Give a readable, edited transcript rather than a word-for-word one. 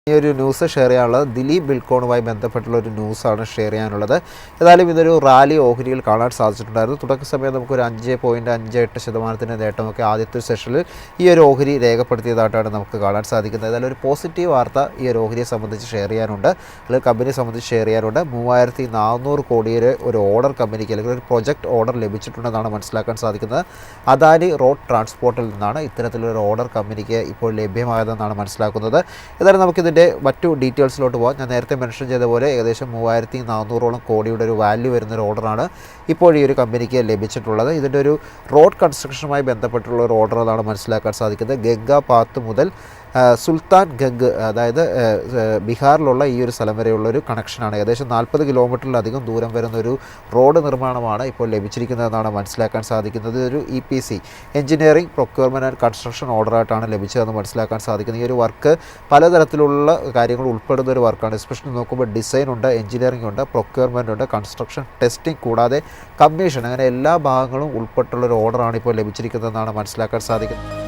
ഈ ഒരു news share ചെയ്യാനുള്ളത് ദിലീപ് ബിൽക്കോണുമായി ബന്ധപ്പെട്ടുള്ള ഒരു ന്യൂസാണ് ഷെയർ ചെയ്യാനുള്ളത്. ഏതായാലും ഇതൊരു റാലി ഓഹരിയിൽ കാണാൻ സാധിച്ചിട്ടുണ്ടായിരുന്നു. തുടക്ക സമയം നമുക്കൊരു 5.58% നേട്ടമൊക്കെ ആദ്യത്തെ സെഷനിൽ ഈ ഒരു ഓഹരി രേഖപ്പെടുത്തിയതായിട്ടാണ് നമുക്ക് കാണാൻ സാധിക്കുന്നത്. ഏതായാലും ഒരു പോസിറ്റീവ് വാർത്ത ഈ ഒരു ഓഹരിയെ സംബന്ധിച്ച് ഷെയർ ചെയ്യാനുണ്ട്, അല്ലെങ്കിൽ കമ്പനിയെ സംബന്ധിച്ച് ഷെയർ ചെയ്യാനുണ്ട്. 3400 കോടിയുടെ ഒരു ഓർഡർ കമ്പനിക്ക്, അല്ലെങ്കിൽ ഒരു പ്രൊജക്ട് ഓർഡർ ലഭിച്ചിട്ടുണ്ടെന്നാണ് മനസ്സിലാക്കാൻ സാധിക്കുന്നത്. അദാനി റോഡ് ട്രാൻസ്പോർട്ടിൽ നിന്നാണ് ഇത്തരത്തിലൊരു ഓർഡർ കമ്പനിക്ക് ഇപ്പോൾ ലഭ്യമായതെന്നാണ് മനസ്സിലാക്കുന്നത്. ഏതായാലും നമുക്കിതിൻ്റെ മറ്റു ഡീറ്റെയിൽസിലോട്ട് പോകാം. ഞാൻ നേരത്തെ മെൻഷൻ ചെയ്ത പോലെ ഏകദേശം 3400 കോടിയുടെ ഒരു വാല്യൂ വരുന്നൊരു ഓർഡറാണ് ഇപ്പോൾ ഈ ഒരു കമ്പനിക്ക് ലഭിച്ചിട്ടുള്ളത്. ഇതിൻ്റെ ഒരു റോഡ് കൺസ്ട്രക്ഷനുമായി ബന്ധപ്പെട്ടുള്ള ഒരു ഓർഡർ എന്നാണ് മനസ്സിലാക്കാൻ സാധിക്കുന്നത്. ഗംഗാ പാത്ത് മുതൽ സുൽത്താൻ ഗംഗ്, അതായത് ബീഹാറിലുള്ള ഈ ഒരു സ്ഥലം വരെയുള്ളൊരു കണക്ഷനാണ്. ഏകദേശം 40 കിലോമീറ്ററിലധികം ദൂരം വരുന്നൊരു റോഡ് നിർമ്മാണമാണ് ഇപ്പോൾ ലഭിച്ചിരിക്കുന്നതെന്നാണ് മനസ്സിലാക്കാൻ സാധിക്കുന്നത്. ഒരു EPC, engineering procurement and construction ഓർഡറായിട്ടാണ് ലഭിച്ചതെന്ന് മനസ്സിലാക്കാൻ സാധിക്കുന്നത്. ഈ ഒരു വർക്ക് പലതരത്തിലുള്ള കാര്യങ്ങൾ ഉൾപ്പെടുന്ന ഒരു വർക്കാണ്. എസ്പെഷ്യലി നോക്കുമ്പോൾ ഡിസൈൻ ഉണ്ട്, എഞ്ചിനീയറിംഗ് ഉണ്ട്, പ്രൊക്യൂർമെൻ്റ് ഉണ്ട്, കൺസ്ട്രക്ഷൻ, ടെസ്റ്റിംഗ്, കൂടാതെ കമ്മീഷൻ, അങ്ങനെ എല്ലാ ഭാഗങ്ങളും ഉൾപ്പെട്ടുള്ളൊരു ഓർഡറാണ് ഇപ്പോൾ ലഭിച്ചിരിക്കുന്നതെന്നാണ് മനസ്സിലാക്കാൻ സാധിക്കുന്നത്.